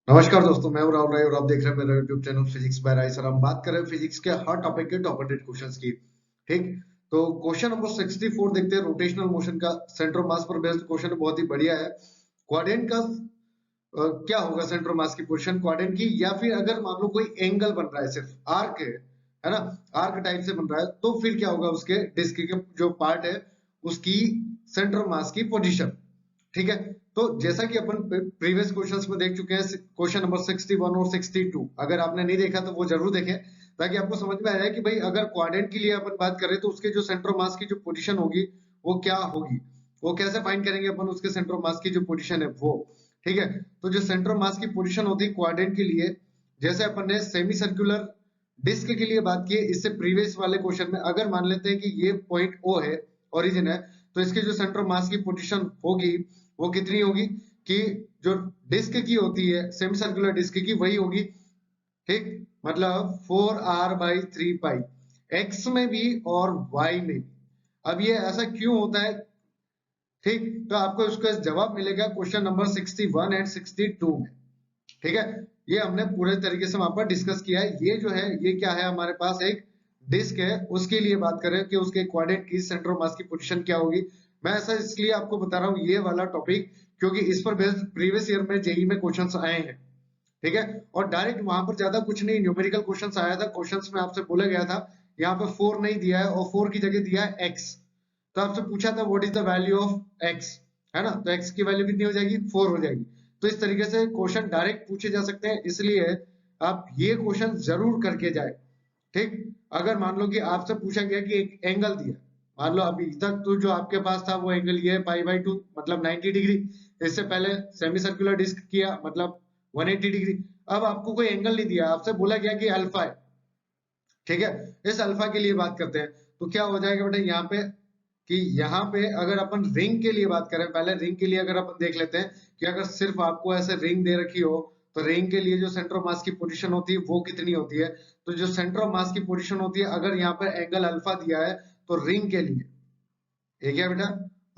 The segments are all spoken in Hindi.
नमस्कार दोस्तों, मैं हूं राहुल राय और आप देख रहे हैं मेरा YouTube channel physics by Rai. Sir, हम बात कर रहे हैं फिजिक्स के हर टॉपिक के टॉप 100 क्वेश्चंस की। ठीक, तो क्वेश्चन नंबर 64 देखते हैं। रोटेशनल मोशन का सेंटर ऑफ मास पर बेस्ड क्वेश्चन बहुत ही बढ़िया है। क्वाड्रेंट का क्या होगा सेंटर ऑफ मास की पोजीशन क्वाड्रेंट की, या फिर अगर मान लो कोई एंगल बन रहा है, सिर्फ आर्क है ना, आर्क टाइप से बन रहा है, तो फिर क्या होगा उसके डिस्क के जो पार्ट है उसकी सेंटर ऑफ मास की पोजीशन। ठीक है, तो जैसा कि अपन प्रीवियस क्वेश्चंस में देख चुके हैं, क्वेश्चन नंबर 61 और 62, अगर आपने नहीं देखा तो वो जरूर देखें, ताकि आपको समझ में आए कि भाई अगर क्वाड्रेंट के लिए अपन बात करें तो उसके जो सेंटर ऑफ मास की जो पोजीशन होगी वो क्या होगी, वो कैसे फाइंड करेंगे अपन उसके सेंटर ऑफ मास की जो पोजीशन है वो। ठीक है, तो जो सेंटर ऑफ मास की पोजीशन होती है क्वाड्रेंट के लिए, जैसे अपन ने सेमी सर्कुलर डिस्क के लिए बात की है, इससे प्रीवियस वाले क्वेश्चन में अगर मान लेते हैं कि ये पॉइंट ओ है, ओरिजिन है, तो इसके जो सेंटर ऑफ मास की पोजीशन होगी वो कितनी होगी कि जो डिस्क की होती है सेमी सर्कुलर डिस्क की वही होगी। ठीक, मतलब 4r/3 पाई, एक्स में भी और वाई में भी। अब ये ऐसा क्यों होता है? ठीक, तो आपको उसका जवाब मिलेगा क्वेश्चन नंबर 61 एंड 62 में। ठीक है, ये हमने पूरे तरीके से वहां पर डिस्कस किया है। ये जो है ये क्या है, हमारे पास एक डिस्क है, उसके लिए बात करें कि उसके क्वाड्रेंट की सेंटर ऑफ मास की पोजीशन क्या होगी। मैं ऐसा इसलिए आपको बता रहा हूँ ये वाला टॉपिक, क्योंकि इस पर बेस्ड प्रीवियस ईयर में जेई में क्वेश्चंस आए हैं। ठीक है, और डायरेक्ट वहां पर ज्यादा कुछ नहीं, न्यूमेरिकल क्वेश्चंस आया था। क्वेश्चंस में आपसे बोला गया था यहाँ पे 4 नहीं दिया है और 4 की जगह दिया है x, तो आपसे पूछा था what is the value of x, है ना, तो x की वैल्यू कितनी हो जाएगी, 4 हो जाएगी। तो इस तरीके से क्वेश्चन डायरेक्ट पूछे जा सकते हैं, इसलिए आप ये क्वेश्चन जरूर करके जाए। ठीक, अगर मान लो कि आपसे पूछा गया कि एक एंगल दिया, मान लो अभी तक तो जो आपके पास था वो एंगल ये है पाई/2, मतलब 90 डिग्री। इससे पहले सेमी सर्कुलर डिस्क किया मतलब 180 डिग्री। अब आपको कोई एंगल नहीं दिया, आपसे बोला गया कि अल्फा है। ठीक है, इस अल्फा के लिए बात करते हैं, तो क्या हो जाएगा बेटा यहाँ पे कि यहाँ पे अगर अपन रिंग के लिए बात करें, पहले रिंग के लिए अगर अपन देख लेते हैं कि अगर सिर्फ आपको ऐसे रिंग दे रखी हो, तो रिंग के लिए जो सेंटर ऑफ मास की पोजीशन होती है वो कितनी होती है। तो जो सेंटर ऑफ मास की पोजीशन होती है, अगर यहाँ पर एंगल अल्फा दिया है, तो रिंग के लिए ये क्या बेटा,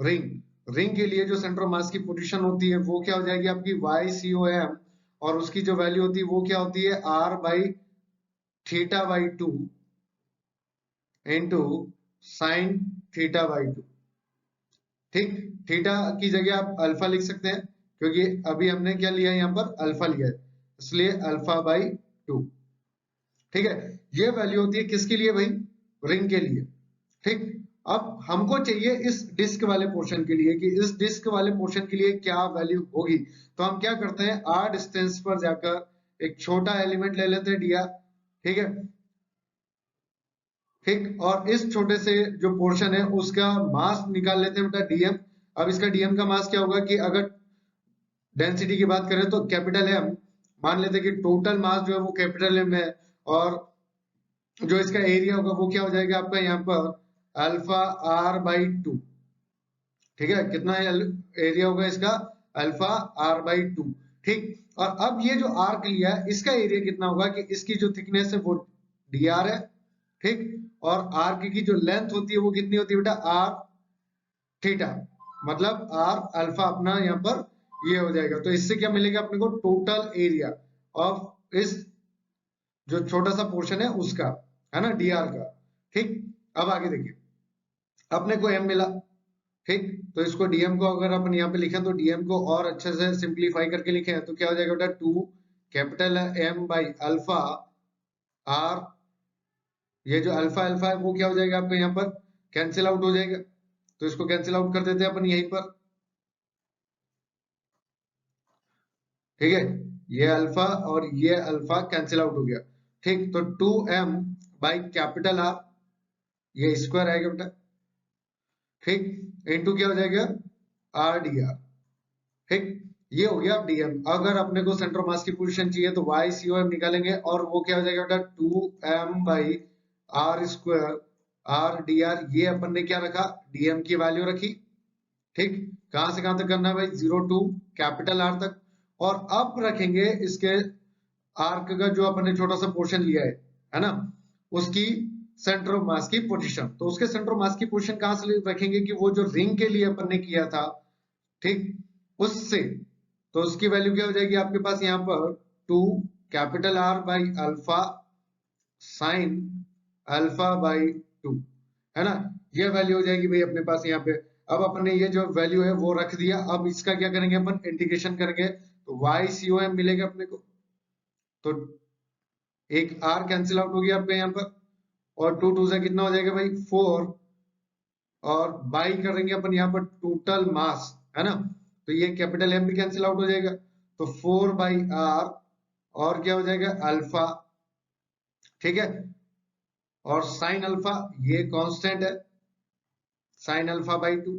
रिंग रिंग के लिए जो सेंटर ऑफ मास की पोजीशन होती है वो क्या हो जाएगी आपकी YCOM, और उसकी जो वैल्यू होती है वो क्या होती है R/θ/2 इंटू साइन θ/2। ठीक, थीटा की जगह आप अल्फा लिख सकते हैं, क्योंकि अभी हमने क्या लिया है यहाँ पर अल्फा लिया है, इसलिए अल्फा/2। ठीक है, ये वैल्यू होती है किसके लिए भाई, रिंग के लिए। ठीक, अब हमको चाहिए इस डिस्क वाले पोर्शन के लिए कि इस डिस्क वाले पोर्शन के लिए क्या वैल्यू होगी। तो हम क्या करते हैं, r डिस्टेंस पर जाकर एक छोटा एलिमेंट ले लेते हैं dr। ठीक है, ठीक, और इस छोटे से जो पोर्शन है उसका मास निकाल लेते हैं बेटा डीएम। अब इसका डीएम का मास क्या होगा कि अगर डेंसिटी की बात करें तो कैपिटल एम, मान लेते हैं कि टोटल मास जो है वो कैपिटल एम है, और जो इसका एरिया होगा वो क्या हो जाएगा आपका यहाँ पर अल्फा r/2। ठीक है, कितना एरिया होगा इसका, अल्फा r/2। ठीक, और अब ये जो आर्क लिया है इसका एरिया कितना होगा कि इसकी जो थिकनेस है वो dr है। ठीक, और आर्क की जो लेंथ होती है वो कितनी होती है बेटा r थीटा, मतलब r अल्फा अपना यहाँ पर ये हो जाएगा। तो इससे क्या मिलेगा अपने को, टोटल एरिया ऑफ इस जो छोटा सा पोर्शन है उसका, है ना, dr का। ठीक, अब आगे देखिए, अपने को m मिला। ठीक, तो इसको डीएम को अगर अपन यहाँ पे लिखें तो डीएम को और अच्छे से सिंप्लीफाई करके लिखें तो क्या हो जाएगा बेटा, 2 capital M by alpha R, ये जो अल्फा अल्फा है वो क्या हो जाएगा आपका यहाँ पर कैंसिल आउट हो जाएगा, तो इसको कैंसिल आउट कर देते हैं अपन यहीं पर। ठीक है, ये अल्फा और ये अल्फा कैंसिल आउट हो गया। ठीक, तो 2m बाई कैपिटल आर, ये स्क्वायर आएगा बेटा। ठीक, इनटू क्या हो जाएगा आर डी आर। ठीक, ये हो गया डीएम। अगर अपने को सेंटर मास की पोजीशन चाहिए तो वाई सी ओ एम निकालेंगे, और वो क्या हो जाएगा बेटा 2m by R square R D R. ये अपन ने क्या रखा, डीएम की वैल्यू रखी। ठीक, कहां से कहां तक करना है भाई, 0 टू कैपिटल आर तक। और अब रखेंगे इसके आर्क का जो अपन ने छोटा सा पोर्शन लिया है ना, उसकी सेंटर ऑफ मास की पोजीशन। तो उसके सेंटर ऑफ मास की पोजीशन कहां से रखेंगे कि वो जो रिंग के लिए अपन ने किया था, ठीक, उससे तो उसकी वैल्यू क्या हो जाएगी आपके पास यहाँ पर 2 capital R by alpha sine alpha by 2, है ना। ये वैल्यू हो जाएगी भाई अपने पास यहाँ पे। अब अपन ने ये जो वैल्यू है वो रख दिया, अब इसका क्या करेंगे अपन, इंटीग्रेशन करेंगे तो YCOM मिलेगा अपने को। तो एक R कैंसिल आउट हो गया आपके यहाँ पर, और 2 2 से कितना हो जाएगा भाई 4, और बाई करेंगे अपन यहाँ पर टोटल मास, है ना। तो ये कैपिटल M भी कैंसिल आउट हो जाएगा, तो 4 बाई R, और क्या हो जाएगा अल्फा, ठीक है। और साइन अल्फा ये कांस्टेंट है, साइन अल्फा बाई 2,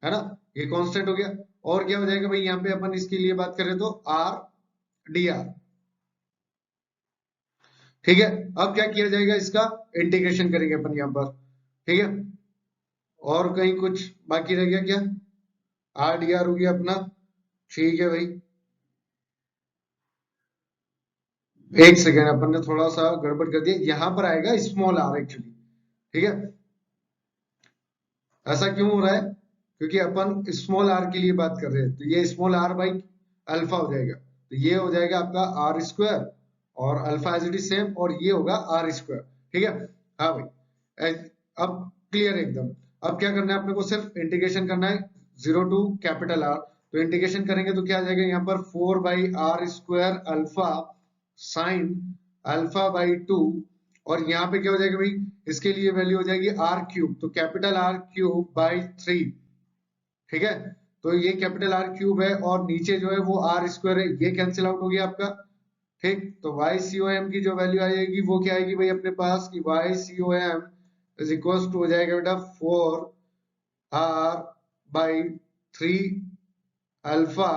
है ना, ये कांस्टेंट हो गया। और क्या हो जाएगा भाई यहाँ पे अपन इसके लिए बात करें तो R dr, ठीक है। अब क्या किया जाएगा, इसका इंटीग्रेशन करेंगे अपन यहाँ पर, ठीक है। और कहीं कुछ बाकी रह गया क्या, R dr हो गया अपना, ठीक है भाई। एक सेकेंड, अपन ने थोड़ा सा गड़बड़ कर दिया, यहां पर आएगा स्मॉल r एक्चुअली, ठीक है। ऐसा क्यों हो रहा है, क्योंकि अपन स्मॉल r के लिए बात कर रहे हैं, तो ये स्मॉल r बाई अल्फा हो जाएगा, तो ये हो जाएगा आपका r स्क्वायर, और alpha as it is same, और ये होगा r स्क्वायर, ठीक है। हाँ भाई, अब क्लियर एकदम। अब क्या करना है अपने को, सिर्फ इंटीग्रेशन करना है 0 टू कैपिटल R। तो इंटीग्रेशन करेंगे तो क्या आ जाएगा यहाँ पर 4 by R square alpha sine alpha by 2, और यहाँ पे क्या हो जाएगा भाई, इसके लिए वैल्यू हो जाएगी आर क्यूब, तो कैपिटल R क्यूब बाई 3, ठीक है। तो ये कैपिटल R क्यूब है, और नीचे जो है वो R स्क्वायर है, ये कैंसिल आउट हो गया आपका, ठीक। तो YCOM की जो वैल्यू आ जाएगी वो क्या आएगी भाई अपने पास, कि YCOM इज इक्वल टू हो जाएगा बेटा 4R by 3 alpha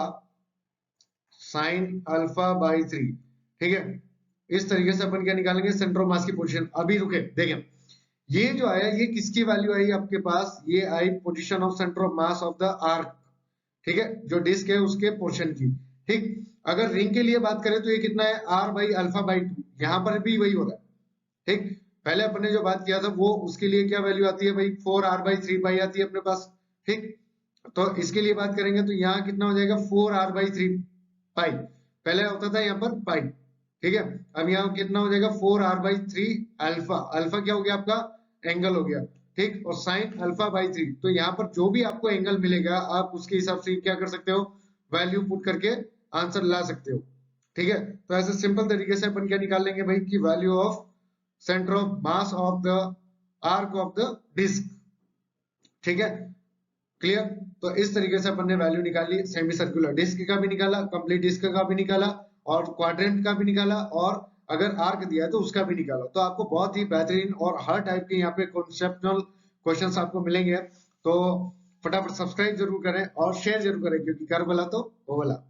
sine alpha by 3, ठीक है। इस तरीके से अपन क्या निकालेंगे, सेंटर ऑफ मास की पोजीशन। अभी रुके देखें, ये जो आया ये किसकी वैल्यू आई आपके पास, ये आई position of centre of mass of the arc, ठीक है, जो डिस्क है उसके पोर्शन की, ठीक। अगर रिंग के लिए बात करें तो ये कितना है, R बाई अल्फा बाई 2, यहाँ पर भी वही हो रहा है, ठीक। पहले अपन ने जो बात किया था वो, उसके लिए क्या वैल्यू आती है भाई 4R बाई 3 पाई आती है अपने पास, ठीक। तो इसके लिए बात करेंगे तो यहाँ कितना हो जाएगा 4R बाई 3 पाई, पहले होता था यहाँ पर पाई, ठीक है। अब यहाँ कितना हो जाएगा 4R बाई 3 अल्फा, अल्फा क्या हो गया आपका, एंगल हो गया, ठीक। और साइन अल्फा बाई 3, तो यहाँ पर जो भी आपको एंगल मिलेगा आप उसके हिसाब से क्या कर सकते हो, वैल्यू पुट करके आंसर ला सकते हो, ठीक है। तो ऐसे सिंपल तरीके से अपन क्या निकाल लेंगे भाई, की value of centre of mass of the arc of the disc, ठीक है, क्लियर। तो इस तरीके से अपन ने वैल्यू निकाली, सेमी सर्कुलर डिस्क का भी निकाला, कंप्लीट डिस्क का भी निकाला, और क्वाड्रेंट का भी निकाला, और अगर आर्क दिया है तो उसका भी निकाला। तो आपको बहुत ही बेहतरीन और हर टाइप के यहाँ पे कॉन्सेप्चुअल क्वेश्चंस आपको मिलेंगे। तो फटाफट सब्सक्राइब जरूर करें और शेयर जरूर करें, क्योंकि कर भला तो वो भला।